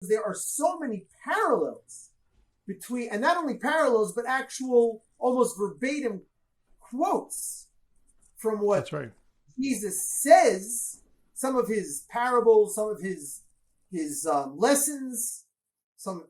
There are so many parallels between, and not only parallels, but actual almost verbatim quotes from what That's right. Jesus says, some of his parables, some of his lessons, some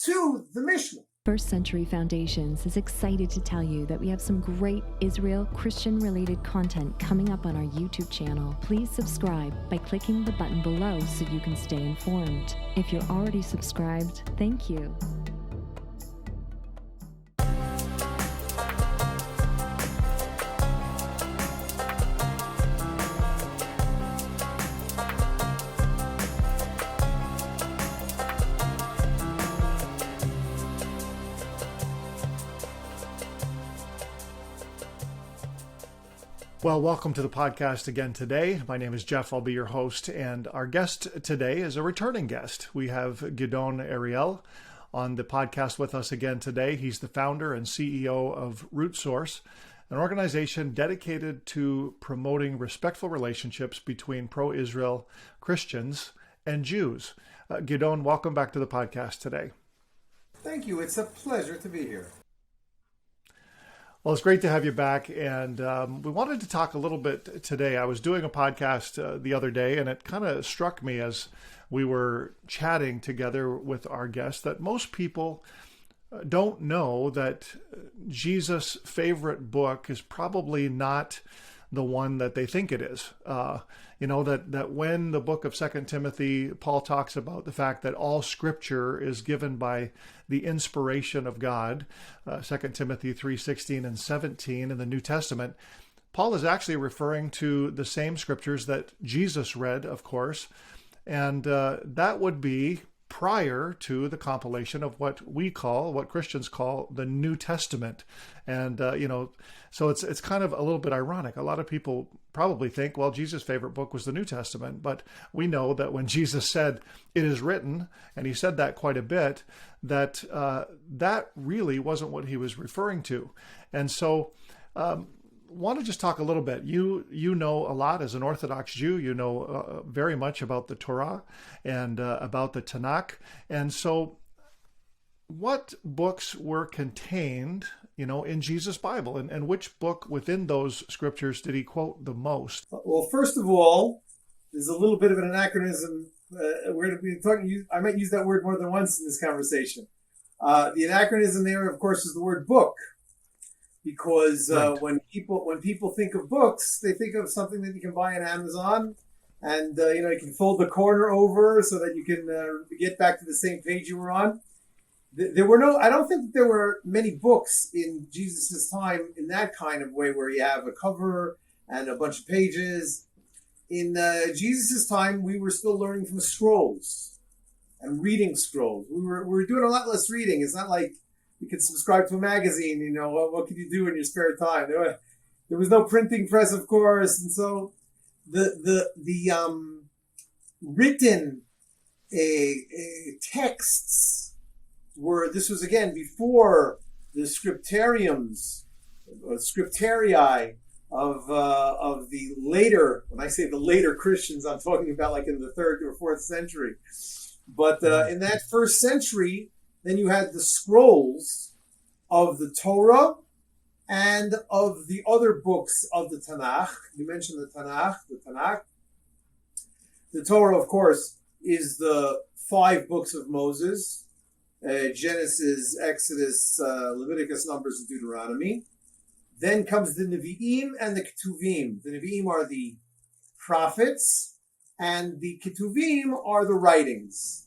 to the Mishnah. First Century Foundations is excited to tell you that we have some great Israel Christian-related content coming up on our YouTube channel. Please subscribe by clicking the button below so you can stay informed. If you're already subscribed, thank you. Well, welcome to the podcast again today. My name is Jeff. I'll be your host, and our guest today is a returning guest. We have Gidon Ariel on the podcast with us again today. He's the founder and CEO of Root Source, an organization dedicated to promoting respectful relationships between pro-Israel Christians and Jews. Gidon, welcome back to the podcast today. Thank you. It's a pleasure to be here. Well, it's great to have you back, and we wanted to talk a little bit today. I was doing a podcast the other day, and it kind of struck me as we were chatting together with our guests that most people don't know that Jesus' favorite book is probably not the one that they think it is. That when the book of 2 Timothy, Paul talks about the fact that all scripture is given by the inspiration of God, 2 Timothy 3:16 and 17 in the New Testament, Paul is actually referring to the same scriptures that Jesus read, of course, and that would be prior to the compilation of what Christians call the New Testament. And, so it's kind of a little bit ironic. A lot of people probably think, well, Jesus' favorite book was the New Testament, but we know that when Jesus said, "It is written," and he said that quite a bit, that that really wasn't what he was referring to. And so, want to just talk a little bit. You know a lot as an Orthodox Jew. You know very much about the Torah and about the Tanakh. And so, what books were contained, in Jesus' Bible, and which book within those scriptures did he quote the most? Well, first of all, there's a little bit of an anachronism. We're going to be talking. I might use that word more than once in this conversation. The anachronism there, of course, is the word book. Because Right. when people think of books, they think of something that you can buy on Amazon, and you can fold the corner over so that you can get back to the same page you were on. I don't think there were many books in Jesus' time in that kind of way, where you have a cover and a bunch of pages. In Jesus' time, we were still learning from scrolls and reading scrolls. We were doing a lot less reading. It's not like you could subscribe to a magazine. What could you do in your spare time? There was no printing press, of course, and so the written texts were. This was again before the scriptariums, scriptarii of the later. When I say the later Christians, I'm talking about like in the 3rd or 4th century. But in that 1st century, then you had the scrolls of the Torah and of the other books of the Tanakh. You mentioned the Tanakh. The Torah, of course, is the 5 books of Moses: Genesis, Exodus, Leviticus, Numbers, and Deuteronomy. Then comes the Nevi'im and the Ketuvim. The Nevi'im are the prophets, and the Ketuvim are the writings.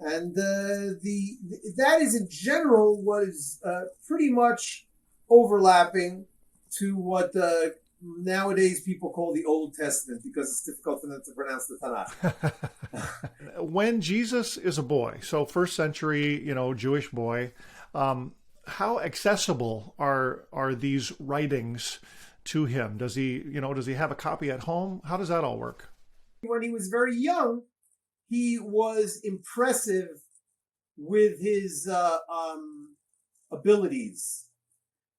And that is in general what is pretty much overlapping to what nowadays people call the Old Testament, because it's difficult for them to pronounce the Tanakh. When Jesus is a boy, so 1st century, Jewish boy, how accessible are these writings to him? Does he have a copy at home? How does that all work? When he was very young, he was impressive with his abilities.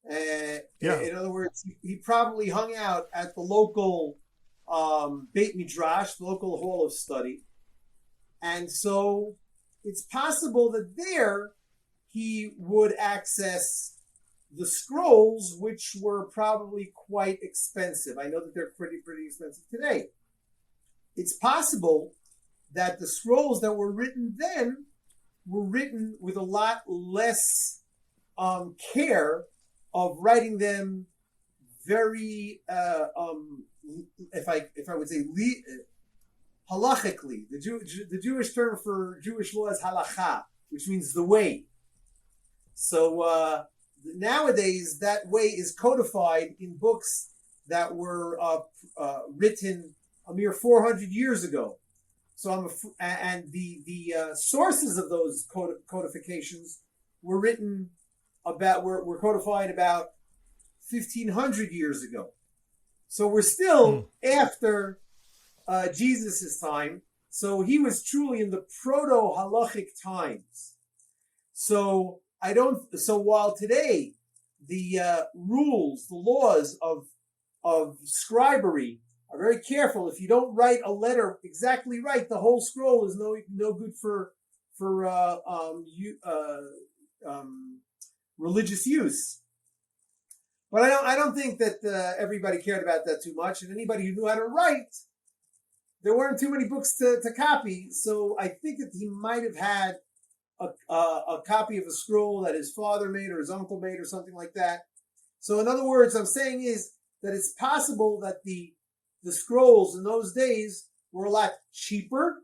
In other words, he probably hung out at the local Beit Midrash, the local hall of study, And so it's possible that there he would access the scrolls, which were probably quite expensive. I know that they're pretty expensive today. It's possible that the scrolls that were written then were written with a lot less care of writing them very, if I would say, halachically. The Jewish term for Jewish law is halacha, which means the way. So nowadays, that way is codified in books that were written a mere 400 years ago. So and the sources of those codifications were written were codified about 1,500 years ago. So we're still after Jesus' time. So he was truly in the proto-halachic times. So while today the rules, the laws of scribery are very careful. If you don't write a letter exactly right, the whole scroll is no good for religious use. But I don't think that everybody cared about that too much, and anybody who knew how to write, there weren't too many books to copy. So I think that he might have had a copy of a scroll that his father made or his uncle made or something like that. So in other words, I'm saying is that it's possible that the scrolls in those days were a lot cheaper,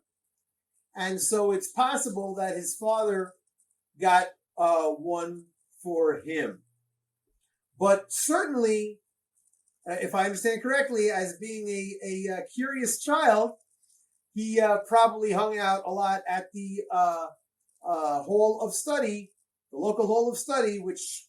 and so it's possible that his father got one for him. But certainly, if I understand correctly, as being a curious child, he probably hung out a lot at the hall of study, the local hall of study, which,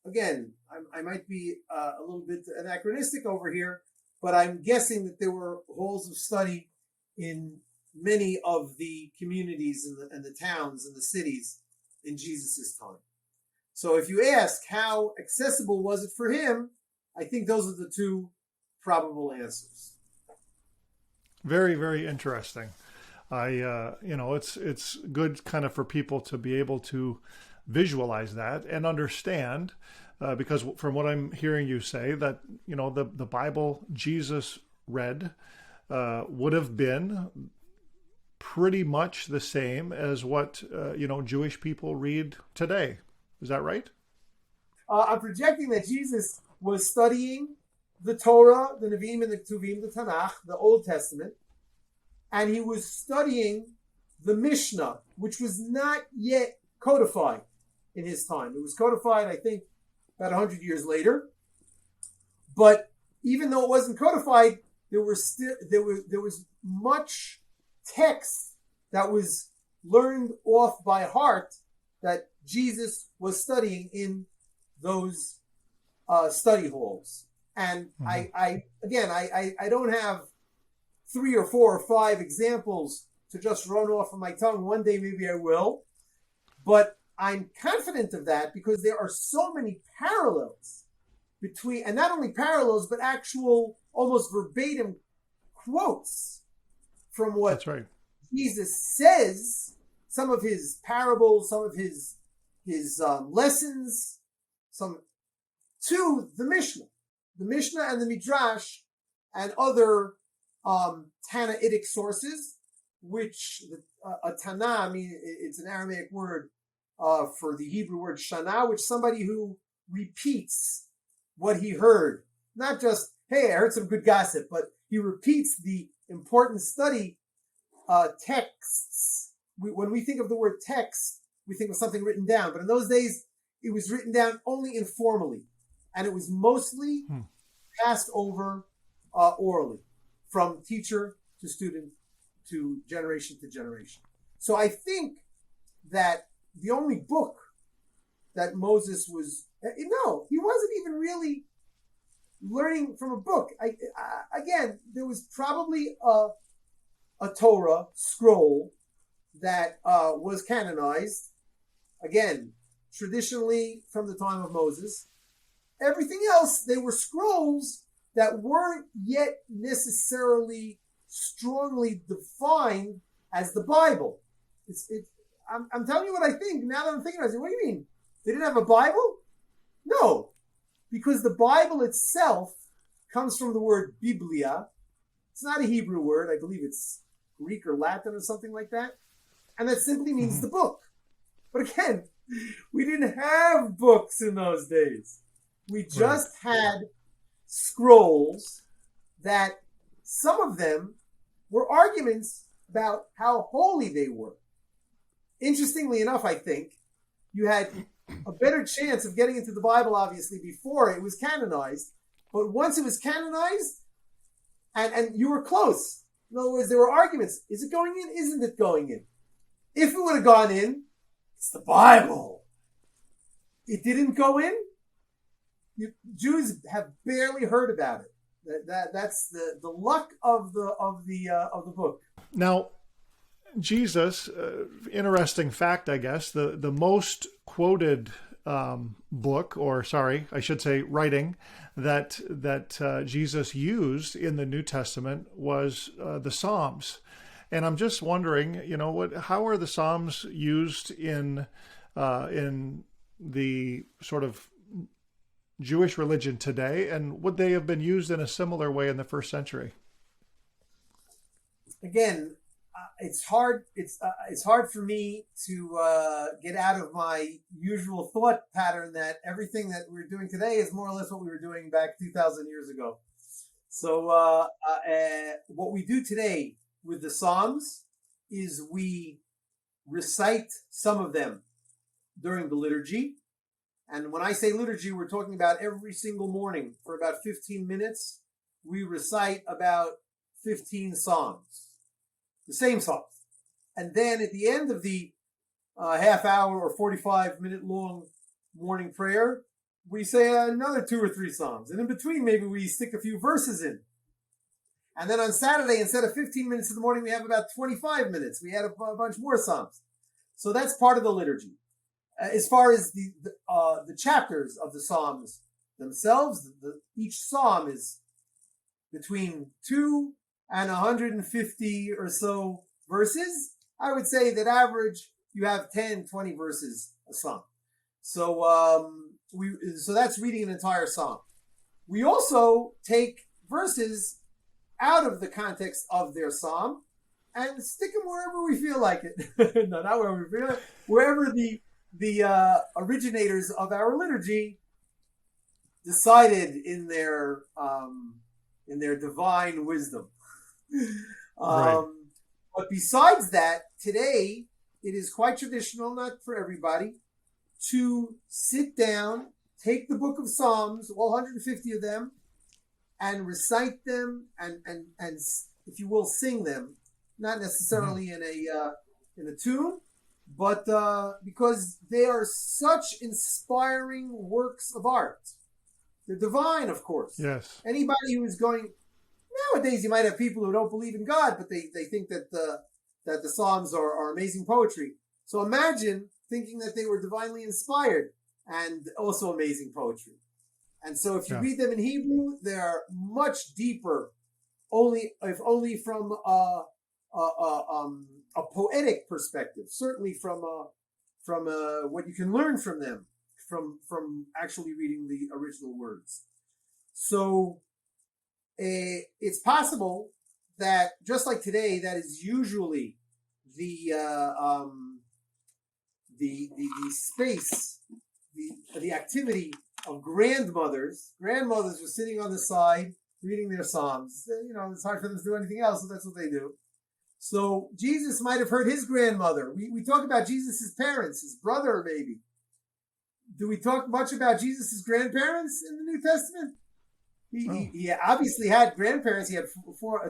again, I might be a little bit anachronistic over here, but I'm guessing that there were halls of study in many of the communities and the towns and the cities in Jesus' time. So if you ask how accessible was it for him, I think those are the two probable answers. Very, very interesting. It's good kind of for people to be able to visualize that and understand, because from what I'm hearing you say, that, the Bible Jesus read would have been pretty much the same as what, Jewish people read today. Is that right? I'm projecting that Jesus was studying the Torah, the Nevi'im and the Ketuvim, the Tanakh, the Old Testament, and he was studying the Mishnah, which was not yet codified in his time. It was codified, I think, about 100 years later. But even though it wasn't codified, there was much text that was learned off by heart that Jesus was studying in those study halls. And I don't have 3 or 4 or 5 examples to just run off of my tongue. One day maybe I will. But I'm confident of that because there are so many parallels between, and not only parallels, but actual almost verbatim quotes from what That's right. Jesus says, some of his parables, some of his lessons, some to the Mishnah and the Midrash and other Tanaitic sources, which a Tana, it's an Aramaic word for the Hebrew word shana, which somebody who repeats what he heard, not just, hey, I heard some good gossip, but he repeats the important study texts. When we think of the word text, we think of something written down, but in those days, it was written down only informally, and it was mostly passed over orally from teacher to student to generation. So I think that the only book that Moses was, he wasn't even really learning from a book. Again, there was probably a Torah scroll that was canonized, again, traditionally from the time of Moses. Everything else, they were scrolls that weren't yet necessarily strongly defined as the Bible. I'm telling you what I think. Now that I'm thinking about it, what do you mean? They didn't have a Bible? No, because the Bible itself comes from the word Biblia. It's not a Hebrew word. I believe it's Greek or Latin or something like that. And that simply means the book. But again, we didn't have books in those days. We just had scrolls that some of them were arguments about how holy they were. Interestingly enough, I think you had a better chance of getting into the Bible, obviously, before it was canonized. But once it was canonized, and you were close. In other words, there were arguments. Is it going in? Isn't it going in? If it would have gone in, it's the Bible. It didn't go in. Jews have barely heard about it. That's the luck of the book. Now, Jesus, interesting fact, I guess, the most quoted book, or sorry, I should say writing, that Jesus used in the New Testament was the Psalms. And I'm just wondering, how are the Psalms used in the sort of Jewish religion today, and would they have been used in a similar way in the first century? Again, it's hard. It's hard for me to get out of my usual thought pattern that everything that we're doing today is more or less what we were doing back 2,000 years ago. So what we do today with the Psalms is we recite some of them during the liturgy. And when I say liturgy, we're talking about every single morning for about 15 minutes. We recite about 15 songs, the same songs. And then at the end of the half hour or 45-minute long morning prayer, we say another 2 or 3 songs. And in between, maybe we stick a few verses in. And then on Saturday, instead of 15 minutes in the morning, we have about 25 minutes. We add a bunch more songs. So that's part of the liturgy. As far as the chapters of the Psalms themselves, each Psalm is between 2 and 150 or so verses. I would say that average, you have 10, 20 verses a Psalm. So so that's reading an entire Psalm. We also take verses out of the context of their Psalm and stick them wherever we feel like it. No, not wherever we feel like it. Wherever the originators of our liturgy decided in their divine wisdom. Right. But besides that, today it is quite traditional, not for everybody, to sit down, take the book of Psalms, all 150 of them, and recite them and if you will, sing them, not necessarily in a tune, but because they are such inspiring works of art. They're divine, of course. Yes. Anybody who is going, nowadays you might have people who don't believe in God, but they think that the Psalms are amazing poetry. So imagine thinking that they were divinely inspired and also amazing poetry. And so if you read them in Hebrew, they're much deeper, if only from a poetic perspective, certainly from what you can learn from them, from actually reading the original words. So it's possible that just like today, that is usually the space, the activity of grandmothers. Grandmothers were sitting on the side reading their Psalms. It's hard for them to do anything else, so that's what they do. So Jesus might have heard his grandmother. We talk about Jesus' parents, his brother maybe. Do we talk much about Jesus' grandparents in the New Testament? He obviously had grandparents. He had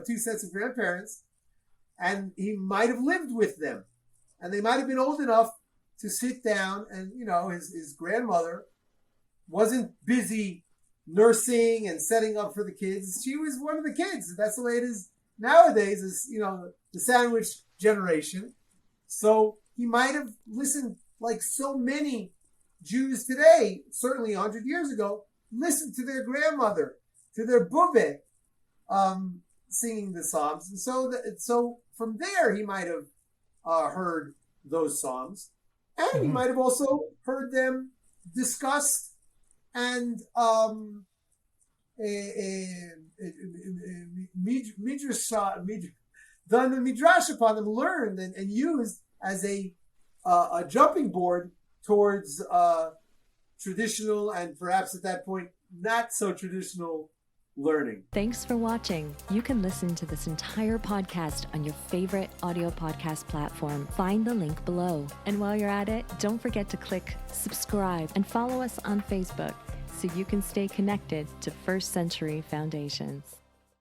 two sets of grandparents, and he might have lived with them. And they might have been old enough to sit down, and his grandmother wasn't busy nursing and setting up for the kids. She was one of the kids. That's the way it is nowadays, is the sandwich generation. So he might have listened, like so many Jews today, certainly 100 years ago, listened to their grandmother, to their bube, singing the Psalms. And so from there he might have heard those songs, and he might have also heard them discussed and done the midrash upon them, learned and used as a jumping board towards traditional and perhaps at that point not so traditional learning. Thanks for watching. You can listen to this entire podcast on your favorite audio podcast platform. Find the link below. And while you're at it, don't forget to click subscribe and follow us on Facebook so you can stay connected to first century foundations.